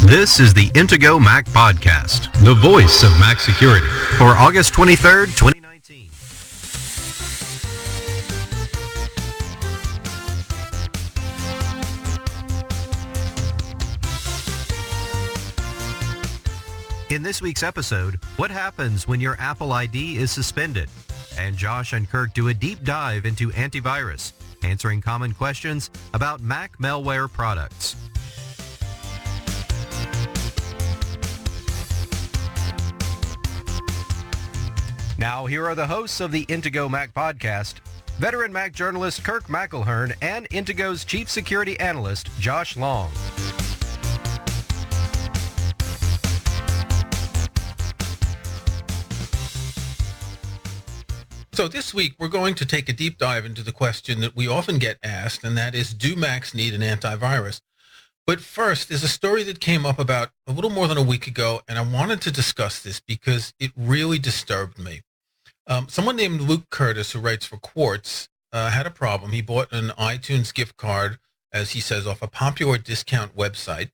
This is the Intego Mac Podcast, the voice of Mac security, for August 23rd, 2019. In this week's episode, what happens when your Apple ID is suspended? And Josh and Kirk do a deep dive into antivirus, answering common questions about Mac malware products. Now, here are the hosts of the Intego Mac Podcast, veteran Mac journalist Kirk McElhearn and Intego's chief security analyst, Josh Long. So this week, we're going to take a deep dive into the question that we often get asked, and that is, do Macs need an antivirus? But first, there's a story that came up about a little more than a week ago, and I wanted to discuss this because it really disturbed me. Someone named Luke Curtis, who writes for Quartz, had a problem. He bought an iTunes gift card, as he says, off a popular discount website,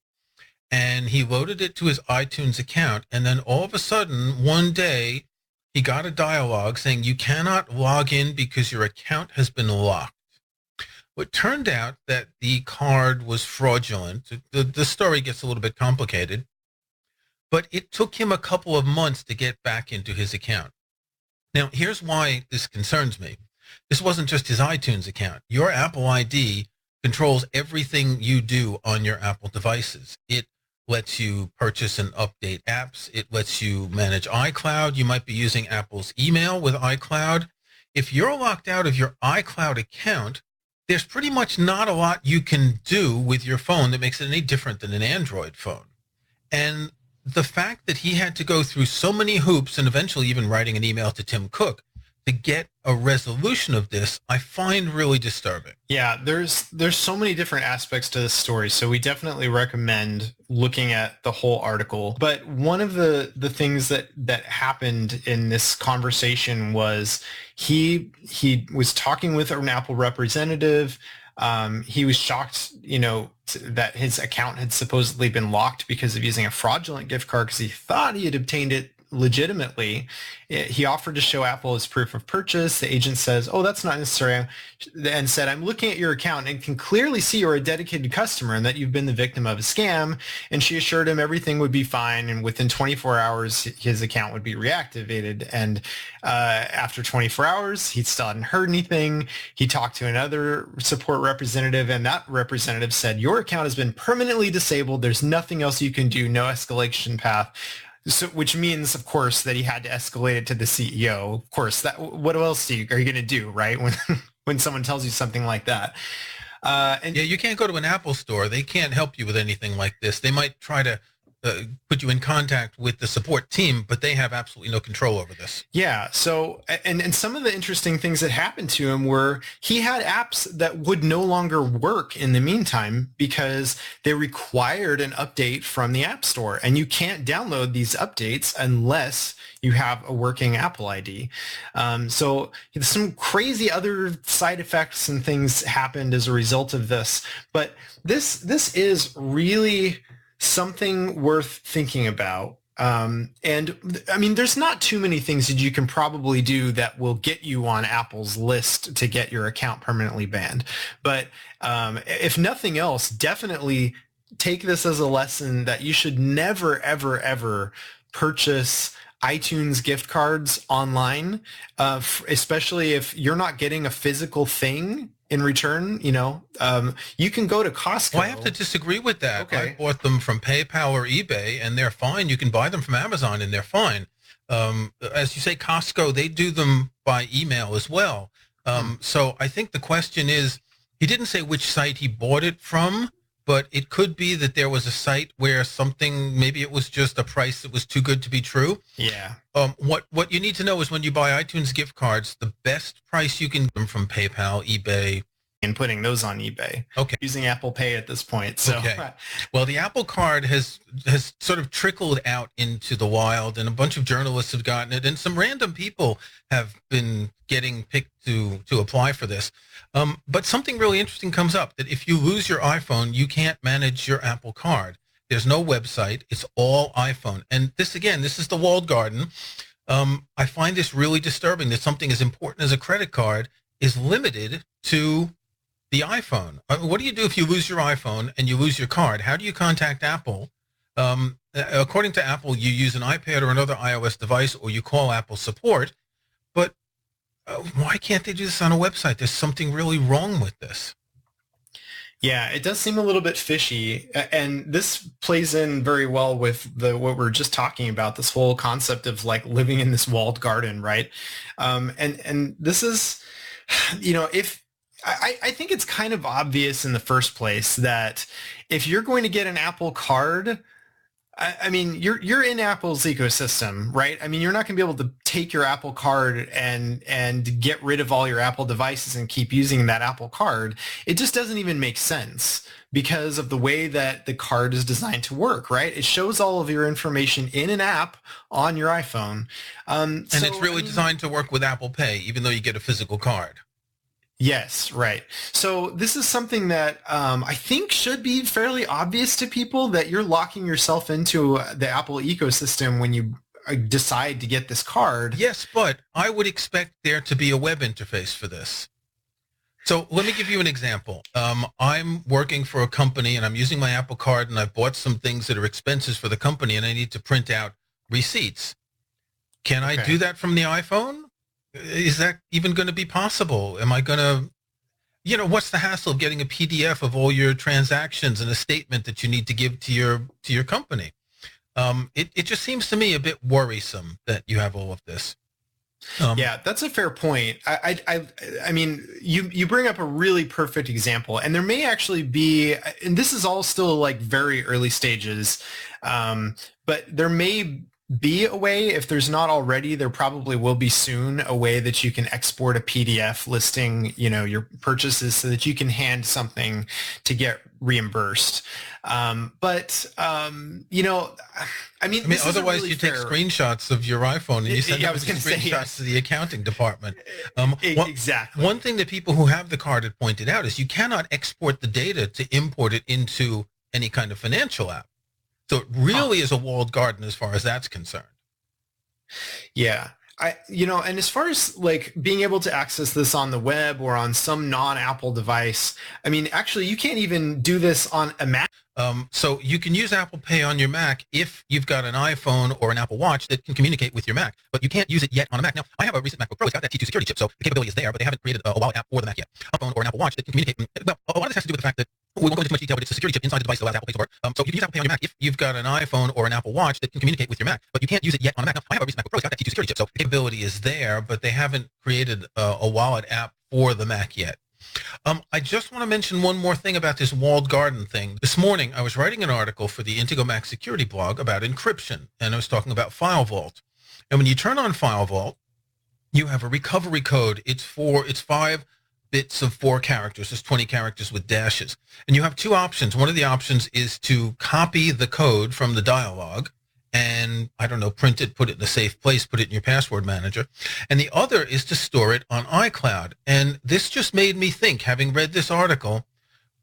and he loaded it to his iTunes account, and then all of a sudden, one day, he got a dialogue saying, you cannot log in because your account has been locked. Well, it turned out that the card was fraudulent. The story gets a little bit complicated, but it took him a couple of months to get back into his account. Now, here's why this concerns me. This wasn't just his iTunes account. Your Apple ID controls everything you do on your Apple devices. It lets you purchase and update apps. It lets you manage iCloud. You might be using Apple's email with iCloud. If you're locked out of your iCloud account, there's pretty much not a lot you can do with your phone that makes it any different than an Android phone. And the fact that he had to go through so many hoops and eventually even writing an email to Tim Cook to get a resolution of this, I find really disturbing. Yeah, there's so many different aspects to this story, so we definitely recommend looking at the whole article. But one of the things that happened in this conversation was he was talking with an Apple representative. He was shocked, that his account had supposedly been locked because of using a fraudulent gift card because he thought he had obtained it legitimately. He offered to show Apple as proof of purchase. The agent says, oh, that's not necessary, and said, I'm looking at your account and can clearly see you're a dedicated customer and that you've been the victim of a scam. And she assured him everything would be fine. And within 24 hours, his account would be reactivated. And after 24 hours, he still hadn't heard anything. He talked to another support representative, and that representative said, your account has been permanently disabled. There's nothing else you can do. No escalation path. So, which means, of course, that he had to escalate it to the CEO. Of course, what else are you going to do, right? When someone tells you something like that. Yeah, you can't go to an Apple store. They can't help you with anything like this. They might try to put you in contact with the support team, but they have absolutely no control over this. Yeah. So, and some of the interesting things that happened to him were he had apps that would no longer work in the meantime because they required an update from the App Store, and you can't download these updates unless you have a working Apple ID. So some crazy other side effects and things happened as a result of this, but this is really something worth thinking about. And I mean, there's not too many things that you can probably do that will get you on Apple's list to get your account permanently banned. But if nothing else, definitely take this as a lesson that you should never, ever, ever purchase iTunes gift cards online, especially if you're not getting a physical thing in return. You can go to Costco. Well, I have to disagree with that. Okay. I bought them from PayPal or eBay, and they're fine. You can buy them from Amazon, and they're fine. As you say, Costco, they do them by email as well. So I think the question is, he didn't say which site he bought it from, but it could be that there was a site where something, maybe it was just a price that was too good to be true. Yeah. What you need to know is when you buy iTunes gift cards, the best price you can get them from PayPal, eBay. And putting those on eBay. Okay. Using Apple Pay at this point. So. Okay. Well, the Apple Card has sort of trickled out into the wild, and a bunch of journalists have gotten it, and some random people have been getting picked to apply for this. But something really interesting comes up, that if you lose your iPhone, you can't manage your Apple Card. There's no website. It's all iPhone. And this, again, this is the walled garden. I find this really disturbing that something as important as a credit card is limited to the iPhone. What do you do if you lose your iPhone and you lose your card? How do you contact Apple? According to Apple, you use an iPad or another iOS device, or you call Apple support. But why can't they do this on a website? There's something really wrong with this. Yeah, it does seem a little bit fishy, and this plays in very well with what we're just talking about, this whole concept of like living in this walled garden, right? And this is, if I think it's kind of obvious in the first place that if you're going to get an Apple card, I mean, you're in Apple's ecosystem, right? I mean, you're not going to be able to take your Apple card and get rid of all your Apple devices and keep using that Apple card. It just doesn't even make sense because of the way that the card is designed to work, right? It shows all of your information in an app on your iPhone. And it's really designed to work with Apple Pay, even though you get a physical card. Yes, right. So this is something that I think should be fairly obvious to people, that you're locking yourself into the Apple ecosystem when you decide to get this card. Yes, but I would expect there to be a web interface for this. So let me give you an example. I'm working for a company and I'm using my Apple card, and I've bought some things that are expenses for the company, and I need to print out receipts. Can I do that from the iPhone? Is that even going to be possible? Am I going to, what's the hassle of getting a PDF of all your transactions and a statement that you need to give to your company? It just seems to me a bit worrisome that you have all of this. Yeah, that's a fair point. I mean, you bring up a really perfect example, and there may actually be, and this is all still like very early stages, but there may be a way, if there's not already, there probably will be soon, a way that you can export a PDF listing, your purchases, so that you can hand something to get reimbursed. I mean, otherwise really you take screenshots of your iPhone and you send screenshots to the accounting department. Exactly. One thing that people who have the card have pointed out is you cannot export the data to import it into any kind of financial app. So it really is a walled garden as far as that's concerned. Yeah. And as far as like being able to access this on the web or on some non-Apple device, I mean, actually, you can't even do this on a Mac. So you can use Apple Pay on your Mac if you've got an iPhone or an Apple Watch that can communicate with your Mac, but you can't use it yet on a Mac. Now, I have a recent MacBook Pro. It's got that T2 security chip, so the capability is there, but they haven't created a wallet app for the Mac yet. A phone or an Apple Watch that can communicate. Well, a lot of this has to do with the fact that we won't go into too much detail, but it's a security chip inside the device that allows Apple Pay to work. So you can use Apple Pay on your Mac if you've got an iPhone or an Apple Watch that can communicate with your Mac, but you can't use it yet on a Mac. Now, I have a recent MacBook Pro. It's got that T2 security chip, so the capability is there, but they haven't created a wallet app for the Mac yet. I just want to mention one more thing about this walled garden thing. This morning, I was writing an article for the Intego Mac security blog about encryption, and I was talking about File Vault. And when you turn on File Vault, you have a recovery code. It's 5 bits of 4 characters. There's 20 characters with dashes. And you have 2 options. One of the options is to copy the code from the dialog and, print it, put it in a safe place, put it in your password manager. And the other is to store it on iCloud. And this just made me think, having read this article,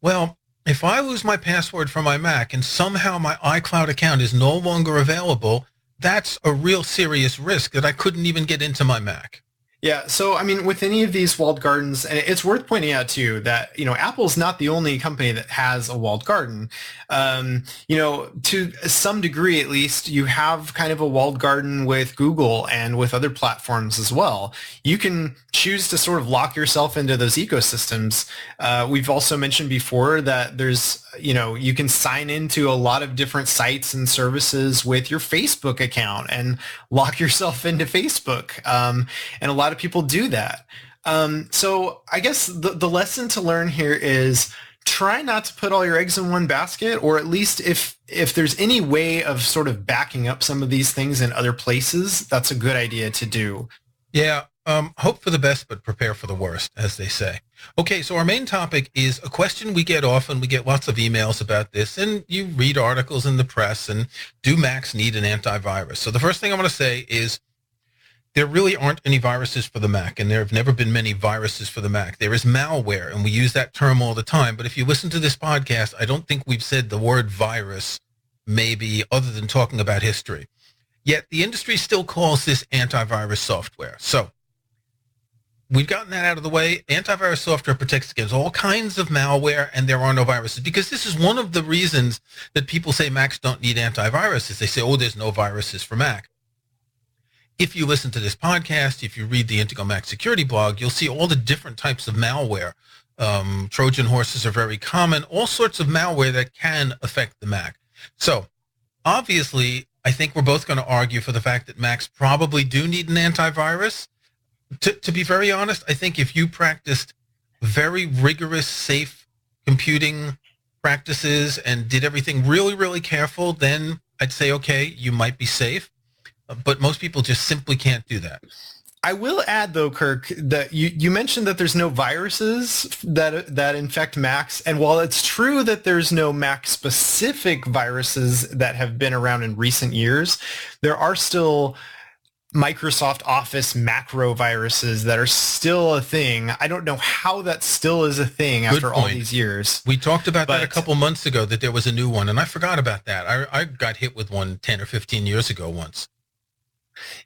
well, if I lose my password from my Mac and somehow my iCloud account is no longer available, that's a real serious risk that I couldn't even get into my Mac. Yeah. So, I mean, with any of these walled gardens, and it's worth pointing out too that, Apple's not the only company that has a walled garden. To some degree, at least, you have kind of a walled garden with Google and with other platforms as well. You can choose to sort of lock yourself into those ecosystems. We've also mentioned before that there's, you can sign into a lot of different sites and services with your Facebook account and lock yourself into Facebook. And a lot of people do that. So I guess the lesson to learn here is try not to put all your eggs in one basket, or at least if there's any way of sort of backing up some of these things in other places, that's a good idea to do. Yeah. Hope for the best, but prepare for the worst, as they say. Okay, so our main topic is a question we get often. We get lots of emails about this, and you read articles in the press, and do Macs need an antivirus? So the first thing I want to say is there really aren't any viruses for the Mac, and there have never been many viruses for the Mac. There is malware, and we use that term all the time, but if you listen to this podcast, I don't think we've said the word virus maybe, other than talking about history. Yet the industry still calls this antivirus software. So we've gotten that out of the way. Antivirus software protects against all kinds of malware, and there are no viruses, because this is one of the reasons that people say Macs don't need antivirus, is they say, oh, there's no viruses for Mac. If you listen to this podcast, if you read the Intego Mac security blog, you'll see all the different types of malware. Trojan horses are very common, all sorts of malware that can affect the Mac. So obviously, I think we're both going to argue for the fact that Macs probably do need an antivirus. To be very honest, I think if you practiced very rigorous, safe computing practices and did everything really, really careful, then I'd say, okay, you might be safe. But most people just simply can't do that. I will add, though, Kirk, that you mentioned that there's no viruses that infect Macs. And while it's true that there's no Mac-specific viruses that have been around in recent years, there are still Microsoft Office macro viruses that are still a thing. I don't know how that still is a thing after all these years. We talked about that a couple months ago, that there was a new one, and I forgot about that. I got hit with one 10 or 15 years ago once.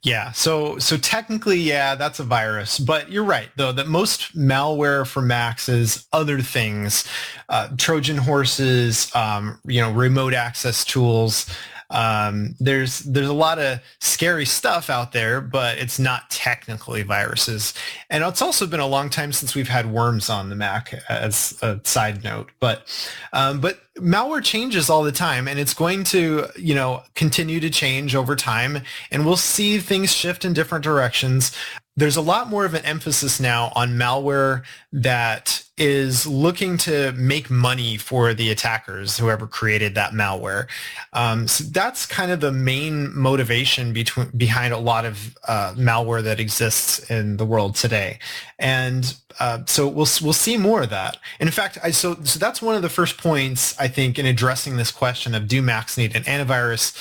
Yeah, so technically, yeah, that's a virus. But you're right, though, that most malware for Macs is other things, Trojan horses, remote access tools. There's a lot of scary stuff out there, but it's not technically viruses. And it's also been a long time since we've had worms on the Mac, as a side note. But malware changes all the time, and it's going to, continue to change over time, and we'll see things shift in different directions. There's a lot more of an emphasis now on malware that is looking to make money for the attackers, whoever created that malware. So that's kind of the main motivation behind a lot of malware that exists in the world today. And so we'll see more of that. And in fact, so that's one of the first points, I think, in addressing this question of do Macs need an antivirus?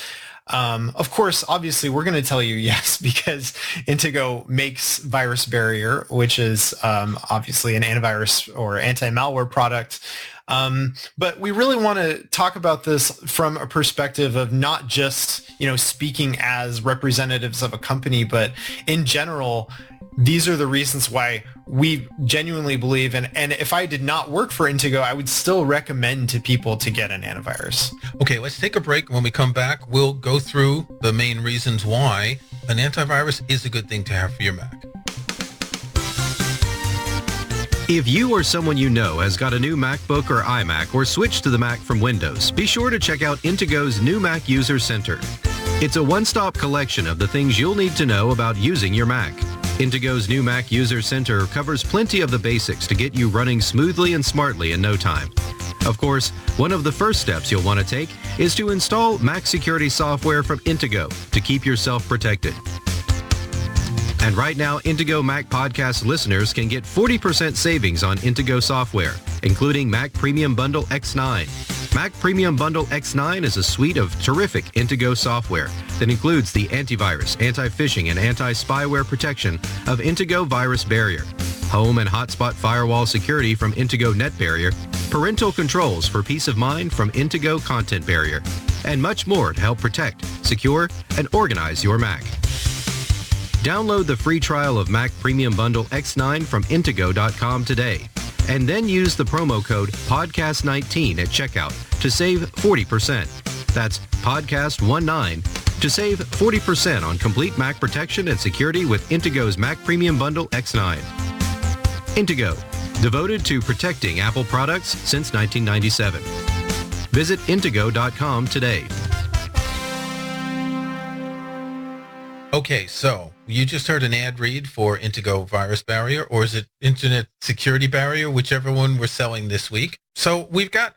Of course, obviously, we're going to tell you yes, because Intego makes Virus Barrier, which is obviously an antivirus or anti-malware product. But we really want to talk about this from a perspective of not just, speaking as representatives of a company, but in general, these are the reasons why we genuinely believe, and if I did not work for Intego, I would still recommend to people to get an antivirus. Okay, let's take a break. When we come back, we'll go through the main reasons why an antivirus is a good thing to have for your Mac. If you or someone you know has got a new MacBook or iMac or switched to the Mac from Windows, be sure to check out Intego's new Mac User Center. It's a one-stop collection of the things you'll need to know about using your Mac. Intego's new Mac User Center covers plenty of the basics to get you running smoothly and smartly in no time. Of course, one of the first steps you'll want to take is to install Mac security software from Intego to keep yourself protected. And right now, Intego Mac Podcast listeners can get 40% savings on Intego software, including Mac Premium Bundle X9. Mac Premium Bundle X9 is a suite of terrific Intego software that includes the antivirus, anti-phishing, and anti-spyware protection of Intego Virus Barrier, home and hotspot firewall security from Intego Net Barrier, parental controls for peace of mind from Intego Content Barrier, and much more to help protect, secure, and organize your Mac. Download the free trial of Mac Premium Bundle X9 from Intego.com today, and then use the promo code PODCAST19 at checkout to save 40%. That's PODCAST19 to save 40% on complete Mac protection and security with Intego's Mac Premium Bundle X9. Intego, devoted to protecting Apple products since 1997. Visit Intego.com today. Okay, so you just heard an ad read for Intego Virus Barrier, or is it Internet Security Barrier, whichever one we're selling this week. So we've got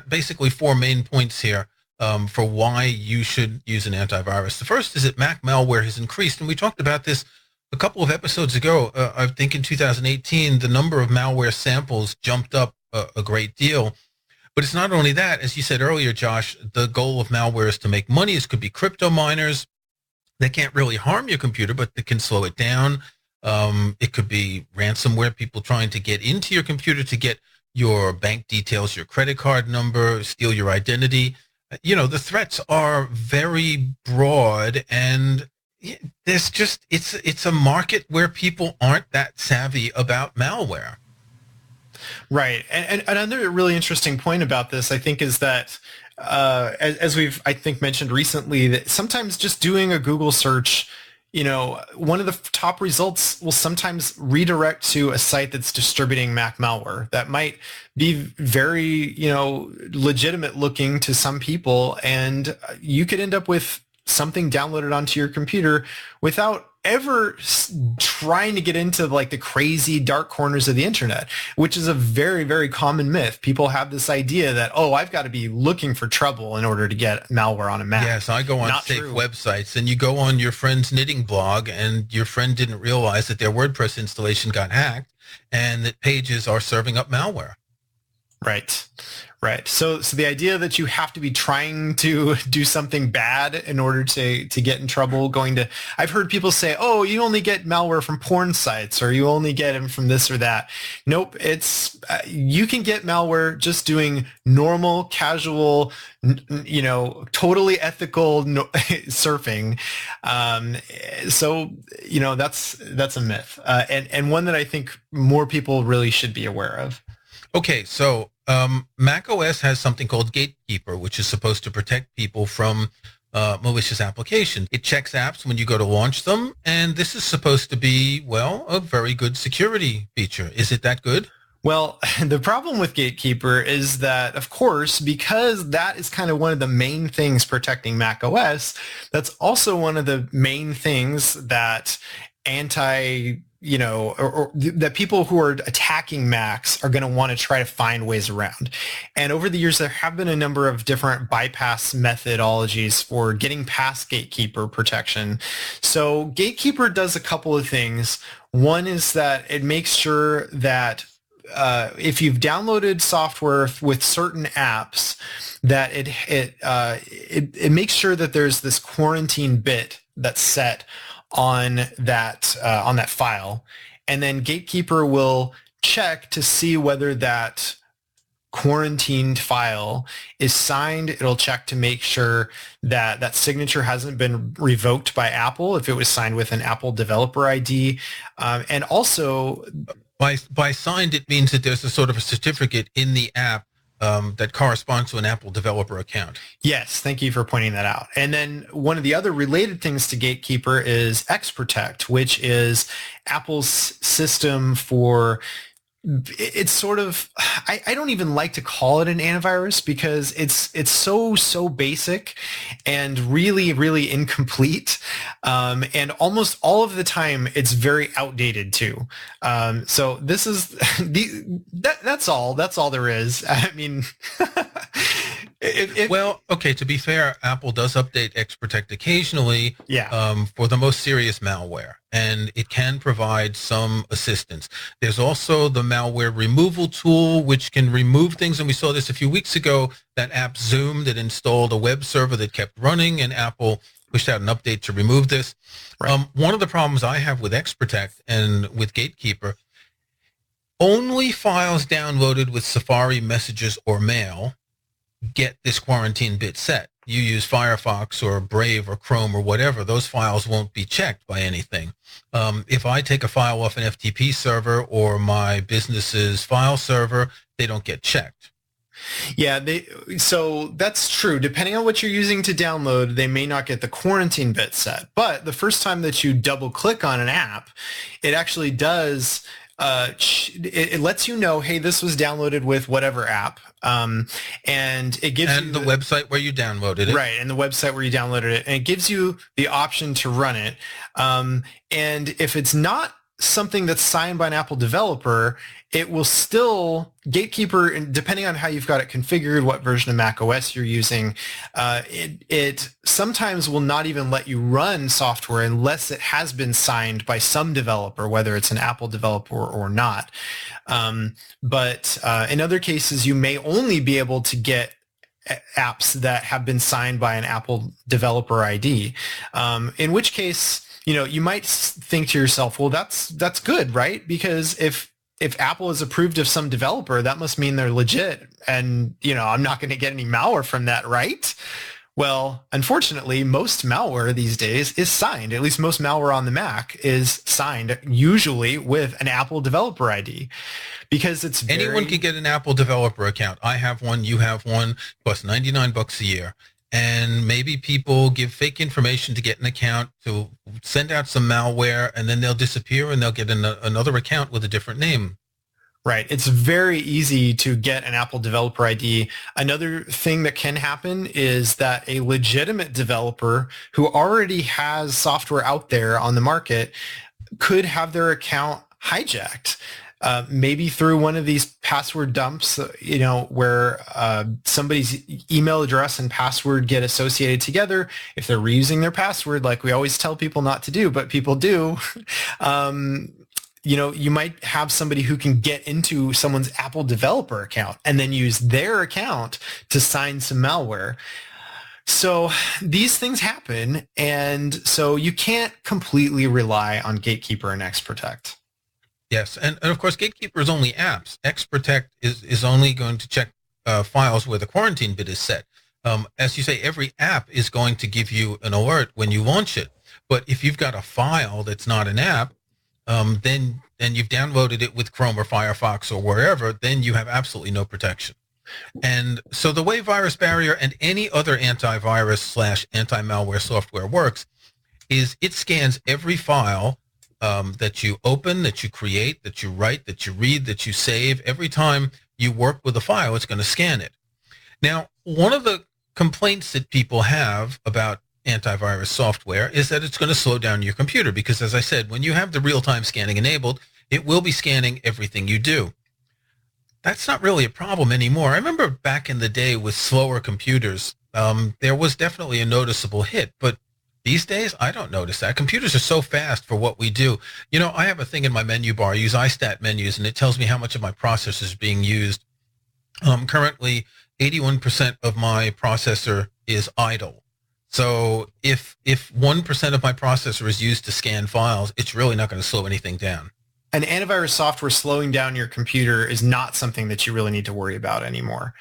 basically four main points here for why you should use an antivirus. The first is that Mac malware has increased, and we talked about this a couple of episodes ago. I think in 2018, the number of malware samples jumped up a great deal. But it's not only that, as you said earlier, Josh, the goal of malware is to make money. It could be crypto miners. They can't really harm your computer, but they can slow it down. It could be ransomware, people trying to get into your computer to get your bank details, your credit card number, steal your identity. The threats are very broad, and it's a market where people aren't that savvy about malware. Right. And another really interesting point about this, I think, is that as we've, I think, mentioned recently, that sometimes just doing a Google search, one of the top results will sometimes redirect to a site that's distributing Mac malware that might be very, legitimate looking to some people. And you could end up with something downloaded onto your computer without ever trying to get into like the crazy dark corners of the internet, which is a very, very common myth. People have this idea that, oh, I've got to be looking for trouble in order to get malware on a Mac. Yes, I go on safe websites, and you go on your friend's knitting blog, and your friend didn't realize that their WordPress installation got hacked and that pages are serving up malware. Right. Right. So the idea that you have to be trying to do something bad in order to get in trouble, I've heard people say, oh, you only get malware from porn sites, or you only get them from this or that. Nope. You can get malware just doing normal, casual, totally ethical surfing. That's a myth, and one that I think more people really should be aware of. Okay, so Mac OS has something called Gatekeeper, which is supposed to protect people from malicious applications. It checks apps when you go to launch them, and this is supposed to be, a very good security feature. Is it that good? Well, the problem with Gatekeeper is that, of course, because that is kind of one of the main things protecting Mac OS, that's also one of the main things that that people who are attacking Macs are going to want to try to find ways around. And over the years, there have been a number of different bypass methodologies for getting past Gatekeeper protection. So Gatekeeper does a couple of things. One is that it makes sure that if you've downloaded software with certain apps, that it makes sure that there's this quarantine bit that's set on that file, and then Gatekeeper will check to see whether that quarantined file is signed. It'll check to make sure that that signature hasn't been revoked by Apple if it was signed with an Apple developer ID, and also by signed, it means that there's a sort of a certificate in the app that corresponds to an Apple developer account. Yes, thank you for pointing that out. And then one of the other related things to Gatekeeper is XProtect, which is Apple's system for, it's sort of, I don't even like to call it an antivirus because it's so basic and really, really incomplete. And almost all of the time it's very outdated too. So this is that's all there is. I mean, to be fair, Apple does update XProtect occasionally, for the most serious malware, and it can provide some assistance. There's also the malware removal tool, which can remove things, and we saw this a few weeks ago, that app Zoom that installed a web server that kept running, and Apple pushed out an update to remove this. Right. One of the problems I have with XProtect and with Gatekeeper, only files downloaded with Safari messages or mail get this quarantine bit set. You use Firefox or Brave or Chrome or whatever, those files won't be checked by anything. If I take a file off an FTP server or my business's file server, they don't get checked. Yeah, so that's true. Depending on what you're using to download, they may not get the quarantine bit set. But the first time that you double click on an app, it actually does it lets you know, hey, this was downloaded with whatever app, and it gives you the website where you downloaded it, right, and the website where you downloaded it, and it gives you the option to run it. And if it's not something that's signed by an Apple developer, it will still, Gatekeeper, depending on how you've got it configured, what version of Mac OS you're using, it sometimes will not even let you run software unless it has been signed by some developer, whether it's an Apple developer or not. But in other cases, you may only be able to get apps that have been signed by an Apple developer ID, in which case, you might think to yourself, well, that's good, right? Because if if Apple is approved of some developer, that must mean they're legit. And, I'm not going to get any malware from that, right? Well, unfortunately, most malware these days is signed. At least most malware on the Mac is signed, usually with an Apple developer ID, because it's anyone can get an Apple developer account. I have one. You have one. Costs $99 a year. And maybe people give fake information to get an account, to send out some malware, and then they'll disappear and they'll get another account with a different name. Right. It's very easy to get an Apple developer ID. Another thing that can happen is that a legitimate developer who already has software out there on the market could have their account hijacked. Maybe through one of these password dumps, where somebody's email address and password get associated together. If they're reusing their password, like we always tell people not to do, but people do, you might have somebody who can get into someone's Apple developer account and then use their account to sign some malware. So these things happen. And so you can't completely rely on Gatekeeper and XProtect. Yes, and of course, Gatekeeper is only apps. XProtect is only going to check files where the quarantine bit is set. As you say, every app is going to give you an alert when you launch it. But if you've got a file that's not an app, then you've downloaded it with Chrome or Firefox or wherever, then you have absolutely no protection. And so the way Virus Barrier and any other antivirus / anti-malware software works is it scans every file that you open, that you create, that you write, that you read, that you save. Every time you work with a file, it's going to scan it. Now, one of the complaints that people have about antivirus software is that it's going to slow down your computer because, as I said, when you have the real-time scanning enabled, it will be scanning everything you do. That's not really a problem anymore. I remember back in the day with slower computers, there was definitely a noticeable hit, but these days, I don't notice that. Computers are so fast for what we do. I have a thing in my menu bar. I use iStat menus, and it tells me how much of my processor is being used. Currently, 81% of my processor is idle. So if 1% of my processor is used to scan files, it's really not going to slow anything down. An antivirus software slowing down your computer is not something that you really need to worry about anymore.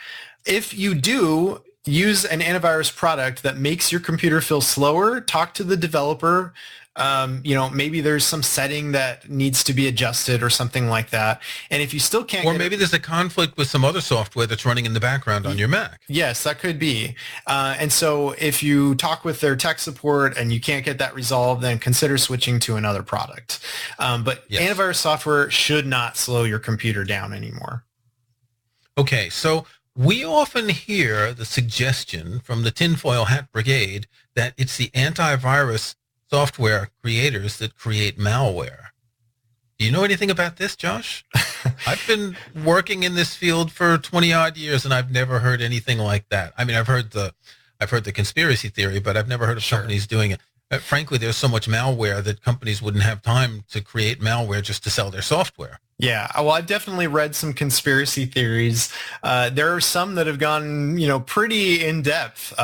If you do use an antivirus product that makes your computer feel slower, talk to the developer. Maybe there's some setting that needs to be adjusted or something like that. And if you still can't, or maybe there's a conflict with some other software that's running in the background on your Mac. Yes, that could be. And so if you talk with their tech support and you can't get that resolved, then consider switching to another product. But yes, antivirus software should not slow your computer down anymore. Okay, so we often hear the suggestion from the tinfoil hat brigade that it's the antivirus software creators that create malware. Do you know anything about this, Josh? I've been working in this field for 20 odd years and I've never heard anything like that. I mean, I've heard the conspiracy theory, but I've never heard of companies doing it. Frankly, there's so much malware that companies wouldn't have time to create malware just to sell their software. Yeah, well, I've definitely read some conspiracy theories. There are some that have gone, pretty in depth.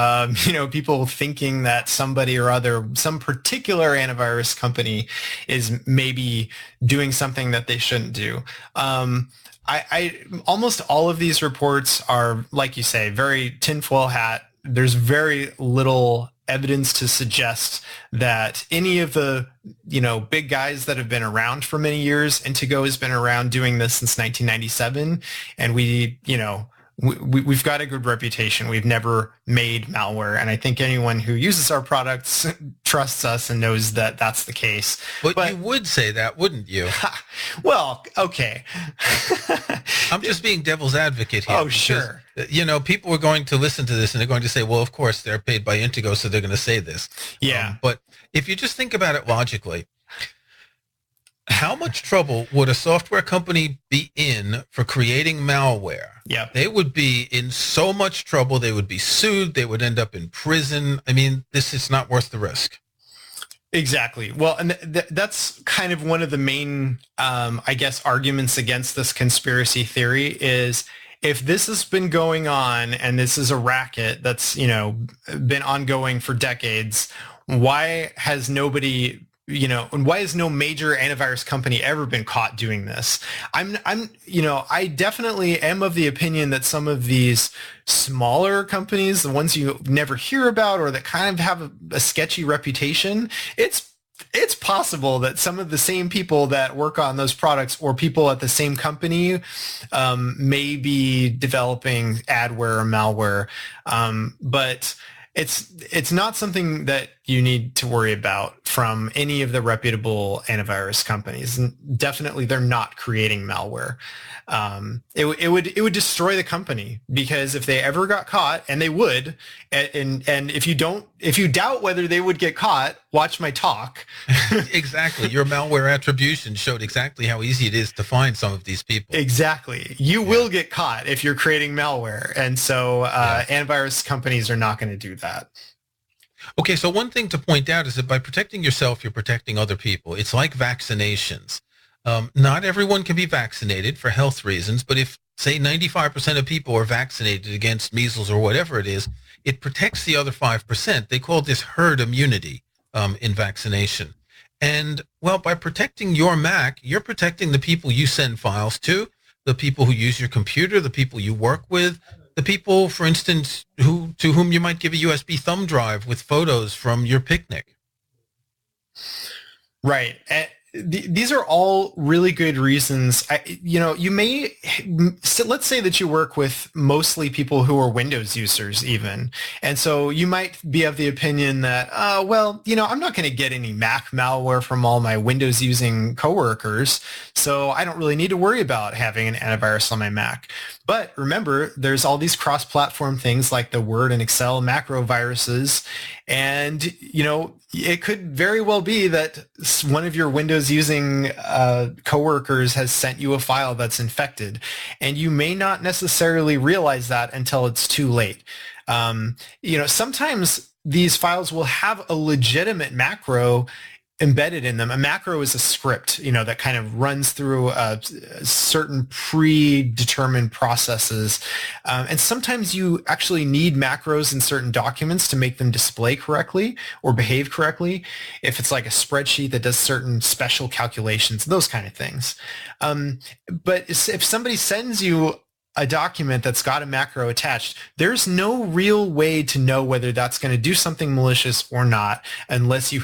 People thinking that somebody or other, some particular antivirus company is maybe doing something that they shouldn't do. I almost all of these reports are, like you say, very tinfoil hat. There's very little evidence to suggest that any of the, big guys that have been around for many years, Intego has been around doing this since 1997. And we've got a good reputation. We've never made malware. And I think anyone who uses our products trusts us and knows that that's the case. But you would say that, wouldn't you? Well, okay. I'm just being devil's advocate here. Oh, sure. People are going to listen to this and they're going to say, well, of course, they're paid by Intego, so they're going to say this. Yeah. But if you just think about it logically, how much trouble would a software company be in for creating malware? Yeah. They would be in so much trouble. They would be sued. They would end up in prison. I mean, this is not worth the risk. Exactly. Well, and that's kind of one of the main, arguments against this conspiracy theory is if this has been going on and this is a racket that's, been ongoing for decades, why has nobody and why has no major antivirus company ever been caught doing this? I definitely am of the opinion that some of these smaller companies, the ones you never hear about or that kind of have a sketchy reputation, it's possible that some of the same people that work on those products or people at the same company may be developing adware or malware, but it's not something that you need to worry about from any of the reputable antivirus companies. And definitely, they're not creating malware. It would destroy the company, because if they ever got caught, and they would, and if you doubt whether they would get caught, watch my talk. Exactly. Your malware attribution showed exactly how easy it is to find some of these people. Exactly. You will get caught if you're creating malware. And so antivirus companies are not going to do that. Okay, so one thing to point out is that by protecting yourself, you're protecting other people. It's like vaccinations. Not everyone can be vaccinated for health reasons, but if, say, 95% of people are vaccinated against measles or whatever it is, it protects the other 5%. They call this herd immunity in vaccination. And, well, by protecting your Mac, you're protecting the people you send files to, the people who use your computer, the people you work with, the people, for instance, to whom you might give a USB thumb drive with photos from your picnic. Right. These are all really good reasons. You may, so let's say that you work with mostly people who are Windows users even. And so you might be of the opinion that, I'm not going to get any Mac malware from all my Windows using coworkers, so I don't really need to worry about having an antivirus on my Mac. But remember, there's all these cross-platform things like the Word and Excel macro viruses. And, it could very well be that one of your Windows using coworkers has sent you a file that's infected. And you may not necessarily realize that until it's too late. Sometimes these files will have a legitimate macro embedded in them. A macro is a script, that kind of runs through certain predetermined processes. And sometimes you actually need macros in certain documents to make them display correctly or behave correctly. If it's like a spreadsheet that does certain special calculations, those kind of things. But if somebody sends you a document that's got a macro attached, there's no real way to know whether that's going to do something malicious or not unless you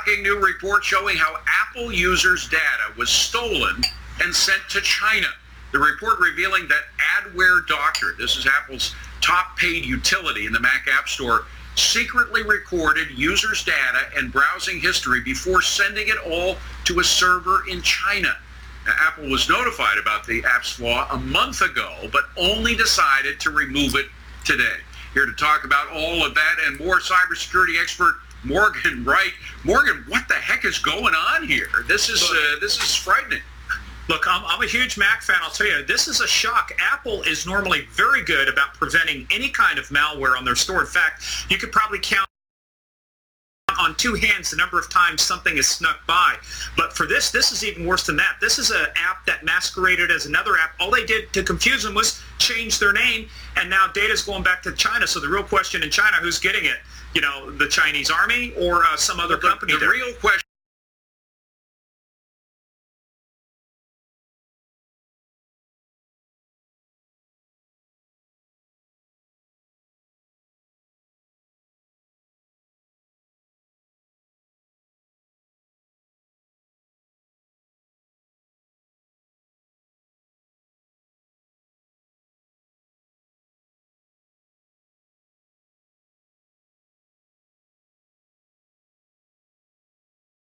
shocking new report showing how Apple users' data was stolen and sent to China. The report revealing that Adware Doctor, this is Apple's top paid utility in the Mac App Store, secretly recorded users' data and browsing history before sending it all to a server in China. Now, Apple was notified about the app's flaw a month ago, but only decided to remove it today. Here to talk about all of that and more, cybersecurity expert Morgan Wright. Morgan, what the heck is going on here? This is frightening. Look, I'm a huge Mac fan. I'll tell you, this is a shock. Apple is normally very good about preventing any kind of malware on their store. In fact, you could probably count on two hands the number of times something is snuck by. But for this is even worse than that. This is an app that masqueraded as another app. All they did to confuse them was change their name, and now data's going back to China. So the real question in China, who's getting it? You know, the Chinese army or some other company? The real question